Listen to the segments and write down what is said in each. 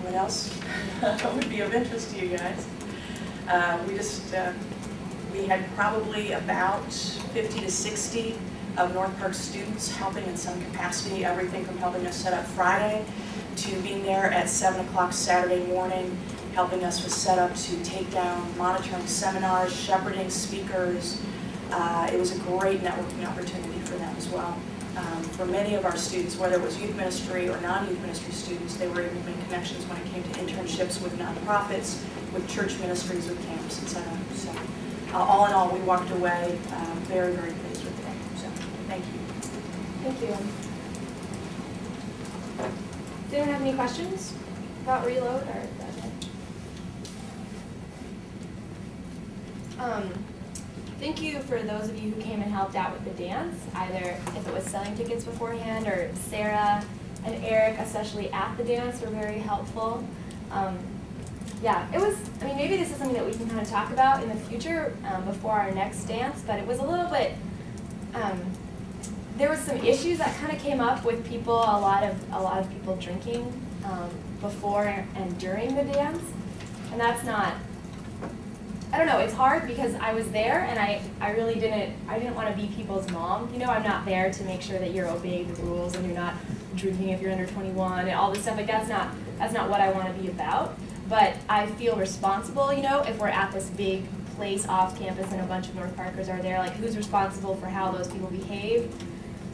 what else would be of interest to you guys? We had probably about 50 to 60 of North Park students helping in some capacity, everything from helping us set up Friday to being there at 7 o'clock Saturday morning, helping us with setup to take down monitoring seminars, shepherding speakers. It was a great networking opportunity for them as well. For many of our students, whether it was youth ministry or non-youth ministry students, they were able to make connections when it came to internships with nonprofits, with church ministries, with camps, etc. So, all in all, we walked away very, very pleased with it. So, thank you. Thank you. Does anyone have any questions about Reload or that's it? Thank you for those of you who came and helped out with the dance, either if it was selling tickets beforehand or Sarah and Eric, especially at the dance, were very helpful. Yeah, it was, I mean, maybe this is something that we can kind of talk about in the future before our next dance, but it was a little bit, there was some issues that kind of came up with people, a lot of people drinking before and during the dance, and that's not, I don't know, it's hard because I was there and I really didn't want to be people's mom. You know, I'm not there to make sure that you're obeying the rules and you're not drinking if you're under 21 and all this stuff. Like that's not what I want to be about. But I feel responsible, you know, if we're at this big place off campus and a bunch of North Parkers are there, like who's responsible for how those people behave,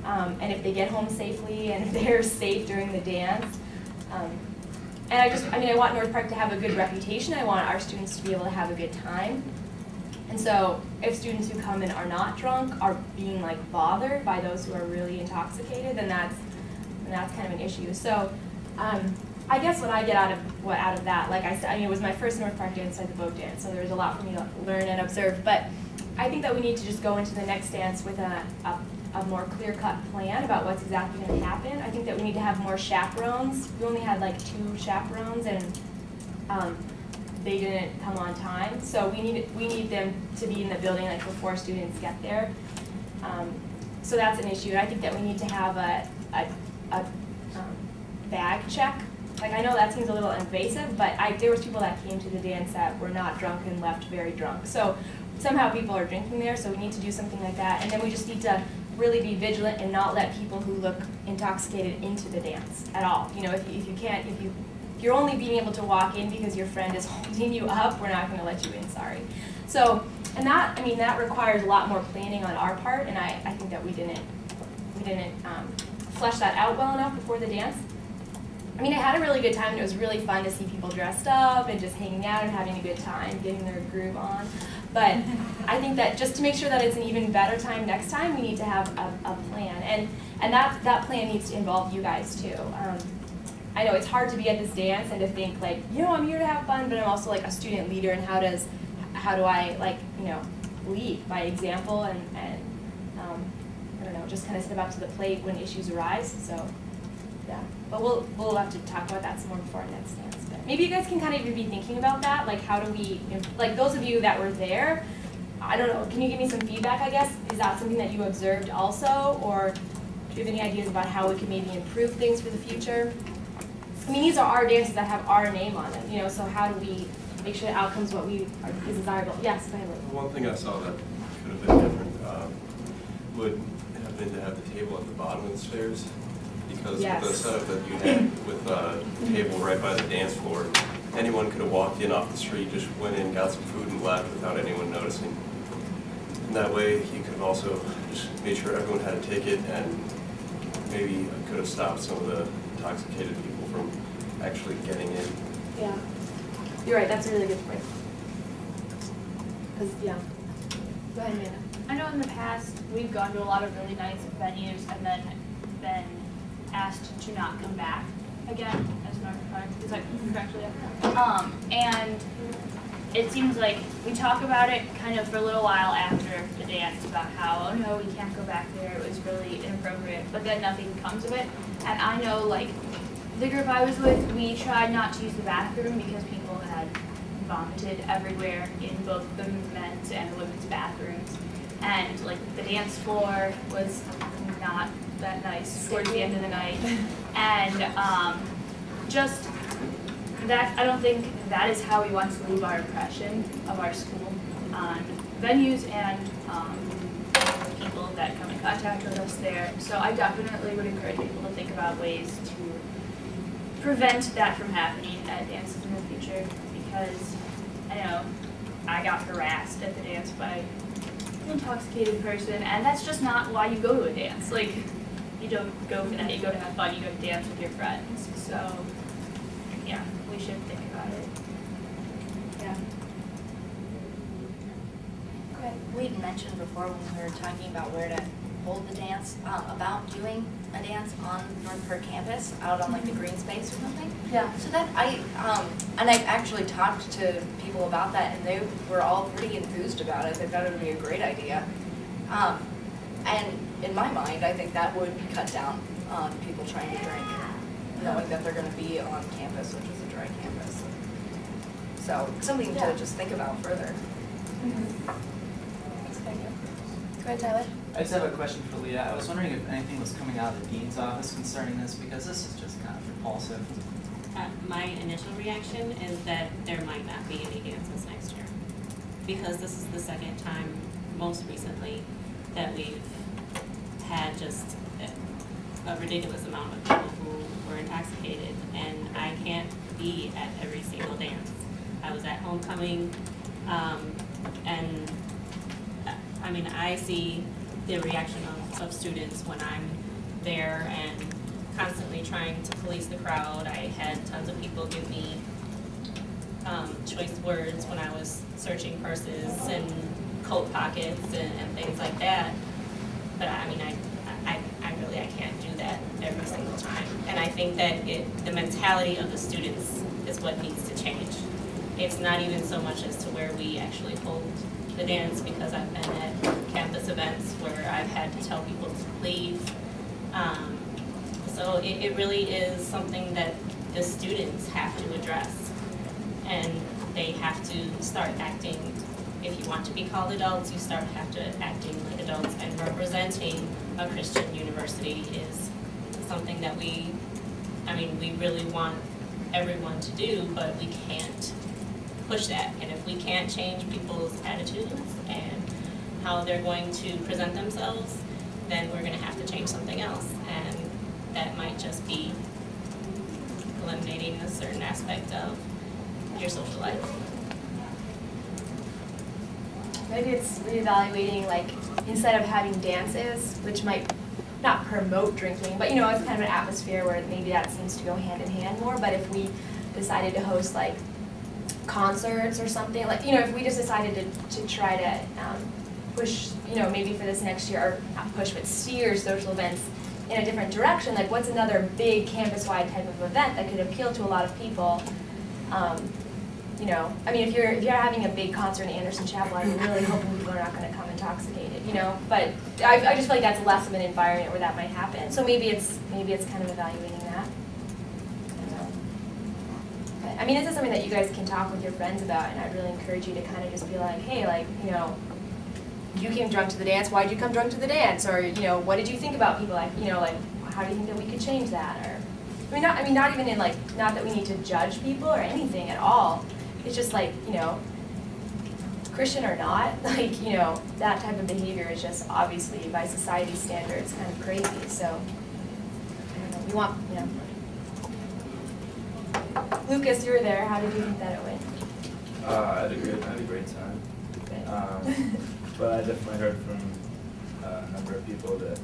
and if they get home safely and if they're safe during the dance. And I want North Park to have a good reputation. I want our students to be able to have a good time. And so if students who come in are not drunk are being like bothered by those who are really intoxicated, then that's kind of an issue. So I guess what I get out of that, like I said, I mean, it was my first North Park dance inside the boat dance, so there was a lot for me to learn and observe. But I think that we need to just go into the next dance with a more clear-cut plan about what's exactly going to happen. I think that we need to have more chaperones. We only had like 2 chaperones, and they didn't come on time. So we need them to be in the building like before students get there. So that's an issue. I think that we need to have a bag check. Like I know that seems a little invasive, but there was people that came to the dance that were not drunk and left very drunk. So somehow people are drinking there, so we need to do something like that. And then we just need to really be vigilant and not let people who look intoxicated into the dance at all. You know, if you're only being able to walk in because your friend is holding you up, we're not going to let you in, sorry. So, and that requires a lot more planning on our part, and I think that we didn't flesh that out well enough before the dance. I mean, I had a really good time, and it was really fun to see people dressed up and just hanging out and having a good time, getting their groove on. But I think that just to make sure that it's an even better time next time, we need to have a plan. And that plan needs to involve you guys too. I know it's hard to be at this dance and to think like, you know, I'm here to have fun, but I'm also like a student leader, and how do I like, you know, lead by example and I don't know, just kind of step up to the plate when issues arise. So yeah, but we'll have to talk about that some more before our next dance. But maybe you guys can kind of even be thinking about that, like how do we, like those of you that were there, I don't know, can you give me some feedback, I guess? Is that something that you observed also, or do you have any ideas about how we can maybe improve things for the future? I mean, these are our dances that have our name on them, you know, so how do we make sure the outcome's what is desirable? Yes, go ahead. One thing I saw that could have been different would have been to have the table at the bottom of the stairs, because yes. With the setup that you had with the table right by the dance floor, anyone could have walked in off the street, just went in, got some food, and left without anyone noticing. And that way, he could have also just made sure everyone had a ticket, and maybe could have stopped some of the intoxicated people from actually getting in. Yeah, you're right. That's a really good point. Because yeah, go ahead, Amanda. I know in the past we've gone to a lot of really nice venues and then been asked to not come back again as North Park. Is that correctly? And it seems like we talk about it kind of for a little while after the dance about how, oh no, we can't go back there, it was really inappropriate, but then nothing comes of it. And I know, like, the group I was with, we tried not to use the bathroom because people had vomited everywhere in both the men's and the women's bathrooms. And, like, the dance floor was not that nice towards the end of the night. And just that, I don't think that is how we want to leave our impression of our school on venues and people that come in contact with us there. So I definitely would encourage people to think about ways to prevent that from happening at dances in the future, because I know I got harassed at the dance by an intoxicated person, and that's just not why you go to a dance. Like, you don't go for that, you go to have fun, you go to dance with your friends. So, yeah, we should think about it. Yeah. We had mentioned before when we were talking about where to hold the dance, about doing a dance on North Park campus, out on like the green space or something. Yeah. So that and I've actually talked to people about that, and they were all pretty enthused about it. They thought it would be a great idea. And in my mind, I think that would cut down on people trying to drink, knowing that they're going to be on campus, which is a dry campus. So something to just think about further. Go ahead, Tyler. I just have a question for Leah. I was wondering if anything was coming out of the dean's office concerning this, because this is just kind of repulsive. My initial reaction is that there might not be any dances next year, because this is the second time, most recently, that we've had just a ridiculous amount of people who were intoxicated, and I can't be at every single dance. I was at homecoming, and I mean, I see the reaction of students when I'm there and constantly trying to police the crowd. I had tons of people give me choice words when I was searching purses and coat pockets and things like that. But I mean, I can't do that every single time. And I think that the mentality of the students is what needs to change. It's not even so much as to where we actually hold the dance, because I've been at campus events where I've had to tell people to leave. So it really is something that the students have to address, and they have to start acting. If you want to be called adults, you have to acting like adults, and representing a Christian university is something that we really want everyone to do, but we can't push that. And if we can't change people's attitudes and how they're going to present themselves, then we're going to have to change something else. And that might just be eliminating a certain aspect of your social life. Maybe it's reevaluating, like, instead of having dances, which might not promote drinking, but, you know, it's kind of an atmosphere where maybe that seems to go hand in hand more. But if we decided to host, like, concerts or something, like, you know, if we just decided to try to push, you know, maybe for this next year, or not push, but steer social events in a different direction, like what's another big campus-wide type of event that could appeal to a lot of people? You know, I mean, if you're having a big concert in Anderson Chapel, I'm really hoping people are not going to come intoxicated, you know. But I just feel like that's less of an environment where that might happen. So maybe it's kind of evaluating that. I mean, this is something that you guys can talk with your friends about, and I'd really encourage you to kind of just be like, hey, like, you know, you came drunk to the dance, why did you come drunk to the dance? Or, you know, what did you think about people, like, you know, like, how do you think that we could change that? Or, not even in, like, not that we need to judge people or anything at all. It's just like, you know, Christian or not, like, you know, that type of behavior is just obviously by society's standards kind of crazy. So, I don't know, we want, you know. Lucas, you were there. How did you think that it went? I had a great time. But I definitely heard from a number of people that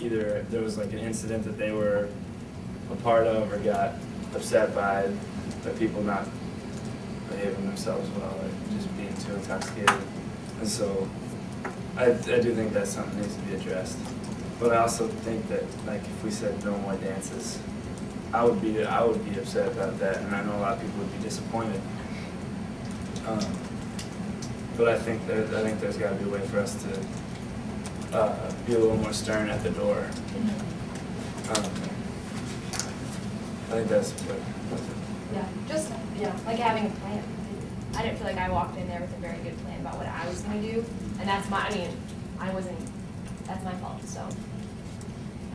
either there was like an incident that they were a part of or got upset by people not behaving themselves well or just being too intoxicated. And so I do think that's something that needs to be addressed. But I also think that, like, if we said no more dances, I would be upset about that, and I know a lot of people would be disappointed. But I think there's got to be a way for us to be a little more stern at the door. I think that's what. Yeah, like having a plan. I didn't feel like I walked in there with a very good plan about what I was going to do, and that's my fault. So.